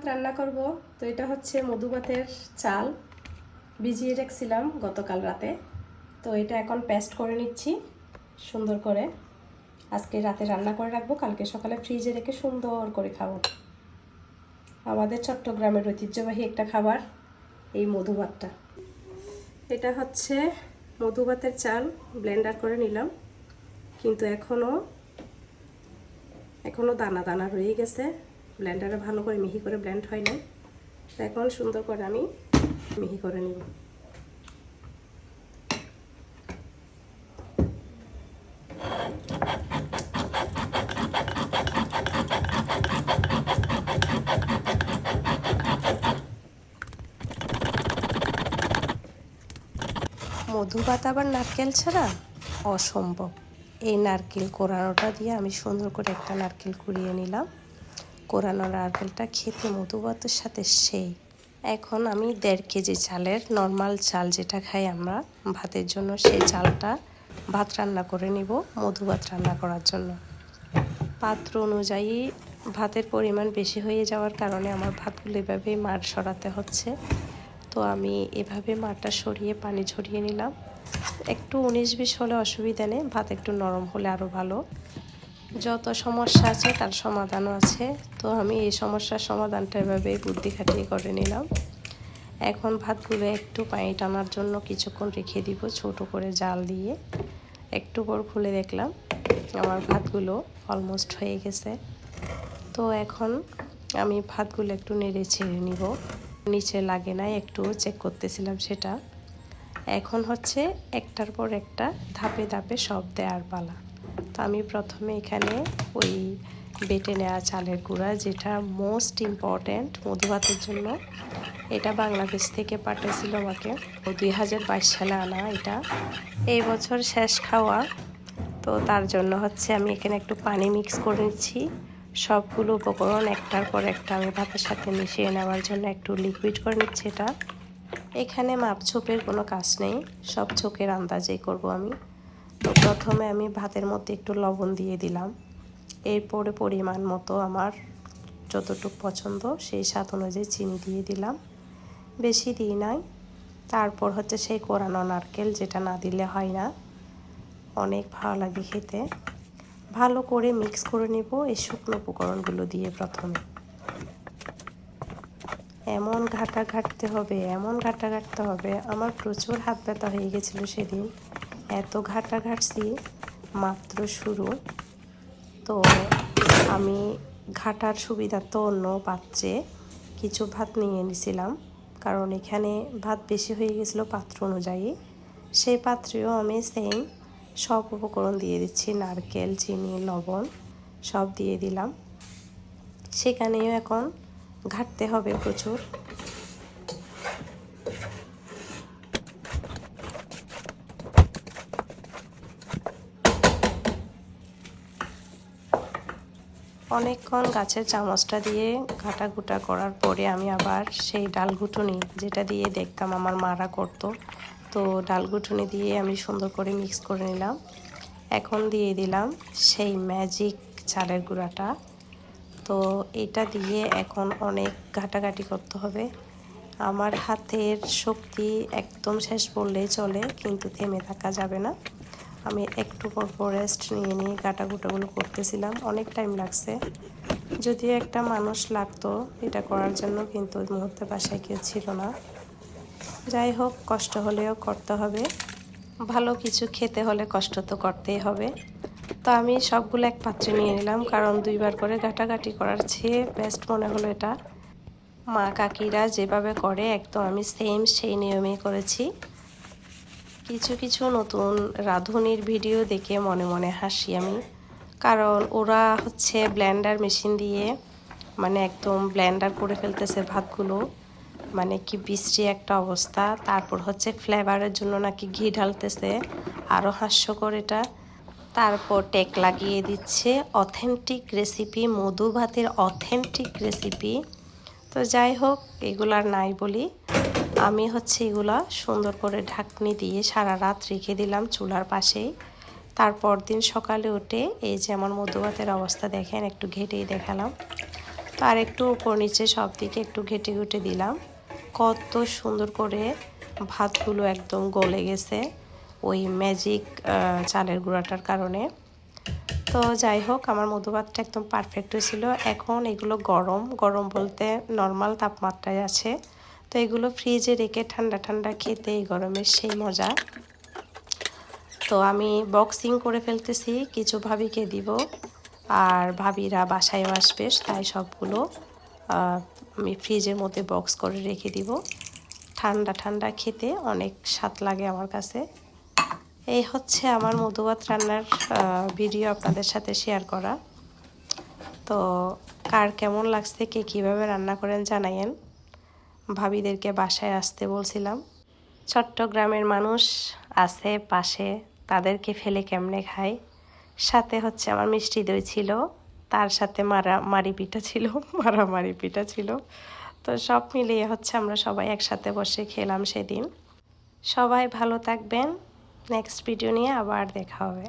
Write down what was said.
রান্না করব। তো এটা হচ্ছে মধু ভাতের চাল, ভিজিয়ে রেখেছিলাম গতকাল রাতে। তো এটা এখন পেস্ট করে নিচ্ছি সুন্দর করে। আজকে রাতে রান্না করে রাখবো, কালকে সকালে ফ্রিজে রেখে সুন্দর করে খাবো। আমাদের চট্টগ্রামের ঐতিহ্যবাহী একটা খাবার এই মধু ভাতটা। এটা হচ্ছে মধু ভাতের চাল, ব্লেন্ডার করে নিলাম, কিন্তু এখনো দানা দানা রয়ে গেছে। ব্লেন্ডারে ভালো করে মিহি করে ব্লেন্ড হয় না। এখন সুন্দর করে আমি মিহি করে নিব। মধু ভাত আবার নারকেল ছাড়া অসম্ভব। এই নারকেল কোরানোটা দিয়ে আমি সুন্দর করে একটা নারকেল কুড়িয়ে নিলাম। কোরানো নারকেলটা খেতে মধু ভাতের সাথে সেই। এখন আমি 1.5 কেজি চালের নর্মাল চাল যেটা খাই আমরা ভাতের জন্য, সেই চালটা ভাত রান্না করে নিব মধু ভাত রান্না করার জন্য। পাত্র অনুযায়ী ভাতের পরিমাণ বেশি হয়ে যাওয়ার কারণে আমার ভাতগুলো এভাবেই মাড় সরাতে হচ্ছে। তো আমি এভাবে মাড়টা সরিয়ে পানি ঝরিয়ে নিলাম। একটু 19-20 হলে অসুবিধা নেই, ভাত একটু নরম হলে আরও ভালো। যত সমস্যা আছে তার সমাধানও আছে। তো আমি এই সমস্যার সমাধানটা এভাবে বুদ্ধি খাটিয়ে করে নিলাম। এখন ভাতগুলো একটু পানি টানার জন্য কিছুক্ষণ রেখে দিব ছোট করে জাল দিয়ে। একটু পর খুলে দেখলাম আমার ভাতগুলো অলমোস্ট হয়ে গেছে। তো এখন আমি ভাতগুলো একটু নেড়ে ছেড়ে নিব, নিচে লাগে না, একটু চেক করতেছিলাম সেটা। এখন হচ্ছে একটার পর একটা ধাপে ধাপে সব দেওয়ার পালা। তো আমি প্রথমে এখানে ওই বেটে নেওয়া চালের গুঁড়া, যেটা মোস্ট ইম্পর্ট্যান্ট মধু ভাতের জন্য, এটা বাংলাদেশ থেকে পাঠিয়েছিল আমাকে। 2022 সালে আনা, এটা এই বছর শেষ খাওয়া। তো তার জন্য হচ্ছে আমি এখানে একটু পানি মিক্স করে নিচ্ছি। সবগুলো উপকরণ একটার পর একটা আমি ভাতের সাথে মিশিয়ে নেওয়ার জন্য একটু লিকুইড করে নিচ্ছি এটা। এখানে মাপঝোপের কোনো কাজ নেই, সব চোখের আন্দাজেই করব আমি। তো প্রথমে আমি ভাতের মধ্যে একটু লবণ দিয়ে দিলাম। এরপরে পরিমাণ মতো আমার যতটুকু পছন্দ সেই স্বাদ অনুযায়ী চিনি দিয়ে দিলাম, বেশি দিই নাই। তারপর হচ্ছে সেই কোরানো নারকেল, যেটা না দিলে হয় না, অনেক ভালো লাগে খেতে। ভালো করে মিক্স করে নিব এই শুকনো উপকরণগুলো দিয়ে। প্রথমে এমন ঘাটতে হবে আমার প্রচুর হাত ব্যথা হয়ে গেছিলো সেদিন, এত ঘাটছি। মাত্র শুরু। তো আমি ঘাটার সুবিধা তো অন্য পাত্রে কিছু ভাত নিয়ে নিয়েছিলাম, কারণ এখানে ভাত বেশি হয়ে গেছিলো পাত্র অনুযায়ী। সেই পাত্রেও আমি সেম সব উপকরণ দিয়ে দিচ্ছি, নারকেল, চিনি, লবণ সব দিয়ে দিলাম। সেখানেও এখন ঘাটতে হবে প্রচুর। অনেকক্ষণ গাছের চামচটা দিয়ে ঘাটাঘুটা করার পরে আমি আবার সেই ডালঘুটুনি, যেটা দিয়ে দেখতাম আমার মারা করতো, তো ডালঘুটুনি দিয়ে আমি সুন্দর করে মিক্স করে নিলাম। এখন দিয়ে দিলাম সেই ম্যাজিক চালের গুঁড়াটা। তো এটা দিয়ে এখন অনেক ঘাটাঘাটি করতে হবে। আমার হাতের শক্তি একদম শেষ বললেই চলে, কিন্তু থেমে থাকা যাবে না। আমি একটু পর রেস্ট নিয়ে কাটাকুটাগুলো করতেছিলাম, অনেক টাইম লাগছে। যদিও একটা মানুষ লাগতো এটা করার জন্য, কিন্তু ওই মুহূর্তে বাসায় কেউ ছিল না। যাই হোক, কষ্ট হলেও করতে হবে, ভালো কিছু খেতে হলে কষ্ট তো করতেই হবে। তো আমি সবগুলো এক পাত্রে নিয়ে নিলাম, কারণ 2বার করে ঘাটাঘাটি করার চেয়ে বেস্ট মনে হলো এটা। মা কাকিরা যেভাবে করে একদম আমি সেম সেই নিয়মেই করেছি। কিছু নতুন রাঁধুনির ভিডিও দেখে মনে মনে হাসি আমি, কারণ ওরা হচ্ছে ব্লেন্ডার মেশিন দিয়ে মানে একদম ব্লেন্ডার করে ফেলতেছে ভাতগুলো, মানে কি বিশ্রী একটা অবস্থা। তারপর হচ্ছে ফ্লেভারের জন্য নাকি ঘি ঢালতেছে, আরও হাস্যকর এটা। তারপর টেক লাগিয়ে দিচ্ছে অথেন্টিক রেসিপি, মধু ভাতের অথেন্টিক রেসিপি। তো যাই হোক, এগুলার নাই বলি, আমি হচ্ছে এগুলা সুন্দর করে ঢাকনি দিয়ে সারা রাত রেখে দিলাম চুলার পাশেই। তারপর দিন সকালে উঠে এই যে আমার মধু ভাতের অবস্থা দেখেন, একটু ঘেটেই দেখালাম। তো আর একটু উপর নিচে সব দিকে একটু ঘেটে ঘুটে দিলাম। কত সুন্দর করে ভাতগুলো একদম গলে গেছে ওই ম্যাজিক চালের গুঁড়াটার কারণে। তো যাই হোক, আমার মধু ভাতটা একদম পারফেক্ট হয়েছিল। এখন এগুলো গরম গরম বলতে নর্মাল তাপমাত্রায় আছে। তো এগুলো ফ্রিজে রেখে ঠান্ডা ঠান্ডা খেতে এই গরমের সেই মজা। তো আমি বক্সিং করে ফেলতেছি, কিছু ভাবিকে দিব, আর ভাবিরা বাসায়ও আসবে, তাই সবগুলো আমি ফ্রিজের মধ্যে বক্স করে রেখে দিব। ঠান্ডা ঠান্ডা খেতে অনেক স্বাদ লাগে আমার কাছে। এই হচ্ছে আমার মধু ভাত রান্নার ভিডিও আপনাদের সাথে শেয়ার করা। তো কার কেমন লাগছে, কে কীভাবে রান্না করেন জানাইয়েন। ভাবিদেরকে বাসায় আসতে বলছিলাম, চট্টগ্রামের মানুষ আছে পাশে, তাদেরকে ফেলে কেমনে খাই। সাথে হচ্ছে আমার মিষ্টি দই ছিল, তার সাথে মারামারি পিঠা ছিল। তো সব মিলিয়ে হচ্ছে আমরা সবাই একসাথে বসে খেলাম সেদিন। সবাই ভালো থাকবেন, নেক্সট ভিডিও নিয়ে আবার দেখা হবে।